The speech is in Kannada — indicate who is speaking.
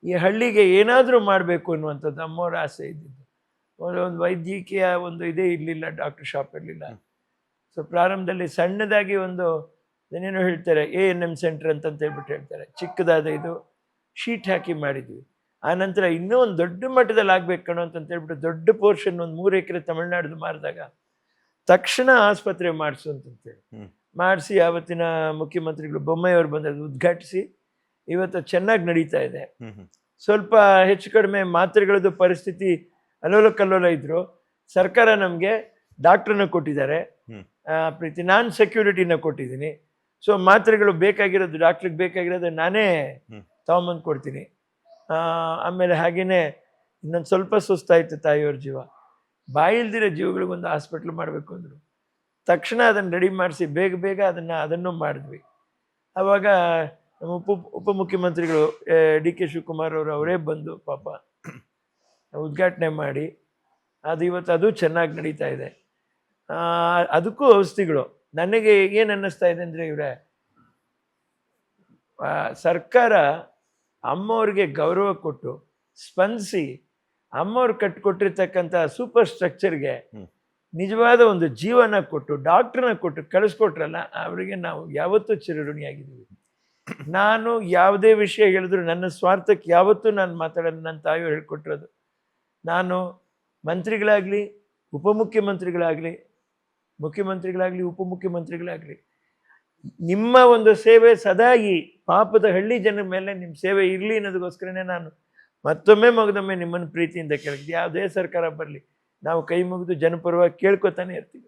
Speaker 1: ಈ ಹಳ್ಳಿಗೆ ಏನಾದರೂ ಮಾಡಬೇಕು ಅನ್ನುವಂಥದ್ದು ಅಮ್ಮವ್ರ ಆಸೆ ಇದ್ದಿದ್ದು. ಒಂದು ವೈದ್ಯಕೀಯ ಒಂದು ಇದೇ ಇರಲಿಲ್ಲ, ಡಾಕ್ಟರ್ ಶಾಪ್ ಇರಲಿಲ್ಲ. ಸೊ ಪ್ರಾರಂಭದಲ್ಲಿ ಸಣ್ಣದಾಗಿ ಒಂದು ಏನೇನೋ ಹೇಳ್ತಾರೆ ANM ಸೆಂಟರ್ ಅಂತಂತ ಹೇಳ್ಬಿಟ್ಟು ಹೇಳ್ತಾರೆ, ಚಿಕ್ಕದಾದ ಇದು ಶೀಟ್ ಹಾಕಿ ಮಾಡಿದ್ವಿ. ಆನಂತರ ಇನ್ನೂ ಒಂದು ದೊಡ್ಡ ಮಟ್ಟದಲ್ಲಿ ಆಗ್ಬೇಕು ಕಣೋ ಅಂತ ಹೇಳ್ಬಿಟ್ಟು ದೊಡ್ಡ ಪೋರ್ಷನ್ ಒಂದು 3 ಎಕರೆ ತಮಿಳ್ನಾಡು ಮಾರಿದಾಗ ತಕ್ಷಣ ಆಸ್ಪತ್ರೆ ಮಾಡಿಸು ಅಂತಂತೇಳಿ ಮಾಡಿಸಿ ಆವತ್ತಿನ ಮುಖ್ಯಮಂತ್ರಿಗಳು ಬೊಮ್ಮಾಯಿಯವರು ಬಂದದ್ದು ಉದ್ಘಾಟಿಸಿ ಇವತ್ತು ಚೆನ್ನಾಗಿ ನಡೀತಾ ಇದೆ. ಸ್ವಲ್ಪ ಹೆಚ್ಚು ಕಡಿಮೆ ಮಾತ್ರೆಗಳದ್ದು ಪರಿಸ್ಥಿತಿ ಅಲ್ಲೋಲ ಕಲ್ಲೋಲ ಇದ್ರು, ಸರ್ಕಾರ ನಮಗೆ ಡಾಕ್ಟ್ರನ್ನ ಕೊಟ್ಟಿದ್ದಾರೆ, ಪ್ರೀತಿ ನಾನು ಸೆಕ್ಯೂರಿಟಿನ ಕೊಟ್ಟಿದ್ದೀನಿ. ಸೊ ಮಾತ್ರೆಗಳು ಬೇಕಾಗಿರೋದು ಡಾಕ್ಟ್ರಿಗೆ ಬೇಕಾಗಿರೋದು ನಾನೇ ತಗೊಂಬಂದು ಕೊಡ್ತೀನಿ. ಆಮೇಲೆ ಹಾಗೆಯೇ ಇನ್ನೊಂದು ಸ್ವಲ್ಪ ಸುಸ್ತಾಯಿತು ತಾಯಿಯವ್ರ ಜೀವ, ಬಾಯಿಲ್ದಿರೋ ಜೀವಗಳಿಗೊಂದು ಹಾಸ್ಪಿಟ್ಲ್ ಮಾಡಬೇಕು ಅಂದರು. ತಕ್ಷಣ ಅದನ್ನು ರೆಡಿ ಮಾಡಿಸಿ ಬೇಗ ಬೇಗ ಅದನ್ನು ಮಾಡಿದ್ವಿ. ಆವಾಗ ನಮ್ಮ ಉಪಮುಖ್ಯಮಂತ್ರಿಗಳು DK ಶಿವಕುಮಾರ್ ಅವರು ಅವರೇ ಬಂದು ಪಾಪ ಉದ್ಘಾಟನೆ ಮಾಡಿ ಅದು ಇವತ್ತು ಅದು ಚೆನ್ನಾಗಿ ನಡೀತಾ ಇದೆ. ಅದಕ್ಕೂ ಔಷಧಿಗಳು ನನಗೆ ಏನು ಅನ್ನಿಸ್ತಾ ಇದೆ ಅಂದರೆ ಇವರೇ ಸರ್ಕಾರ ಅಮ್ಮವ್ರಿಗೆ ಗೌರವ ಕೊಟ್ಟು ಸ್ಪಂದಿಸಿ ಅಮ್ಮವ್ರು ಕಟ್ಟಿಕೊಟ್ಟಿರ್ತಕ್ಕಂಥ ಸೂಪರ್ ಸ್ಟ್ರಕ್ಚರ್ಗೆ ನಿಜವಾದ ಒಂದು ಜೀವನ ಕೊಟ್ಟು ಡಾಕ್ಟ್ರನ್ನ ಕೊಟ್ಟು ಕಳಿಸ್ಕೊಟ್ರಲ್ಲ, ಅವರಿಗೆ ನಾವು ಯಾವತ್ತೂ ಚಿರಋಣಿಯಾಗಿದ್ದೀವಿ. ನಾನು ಯಾವುದೇ ವಿಷಯ ಹೇಳಿದ್ರು ನನ್ನ ಸ್ವಾರ್ಥಕ್ಕೆ ಯಾವತ್ತೂ ನಾನು ಮಾತಾಡೋದು, ನನ್ನ ತಾಯಿಯವರು ಹೇಳ್ಕೊಟ್ಟಿರೋದು. ನಾನು ಮಂತ್ರಿಗಳಾಗಲಿ ಉಪಮುಖ್ಯಮಂತ್ರಿಗಳಾಗಲಿ ಮುಖ್ಯಮಂತ್ರಿಗಳಾಗಲಿ ಉಪಮುಖ್ಯಮಂತ್ರಿಗಳಾಗಲಿ ನಿಮ್ಮ ಒಂದು ಸೇವೆ ಸದಾ ಈ ಪಾಪದ ಹಳ್ಳಿ ಜನರ ಮೇಲೆ ನಿಮ್ಮ ಸೇವೆ ಇರಲಿ ಅನ್ನೋದಕ್ಕೋಸ್ಕರನೇ ನಾನು ಮತ್ತೊಮ್ಮೆ ಮಗದೊಮ್ಮೆ ನಿಮ್ಮನ್ನು ಪ್ರೀತಿಯಿಂದ ಕೇಳಿದ್ದೆ. ಯಾವುದೇ ಸರ್ಕಾರ ಬರಲಿ ನಾವು ಕೈ ಮುಗಿದು ಜನಪರವಾಗಿ ಕೇಳ್ಕೊತಾನೆ ಇರ್ತೀವಿ.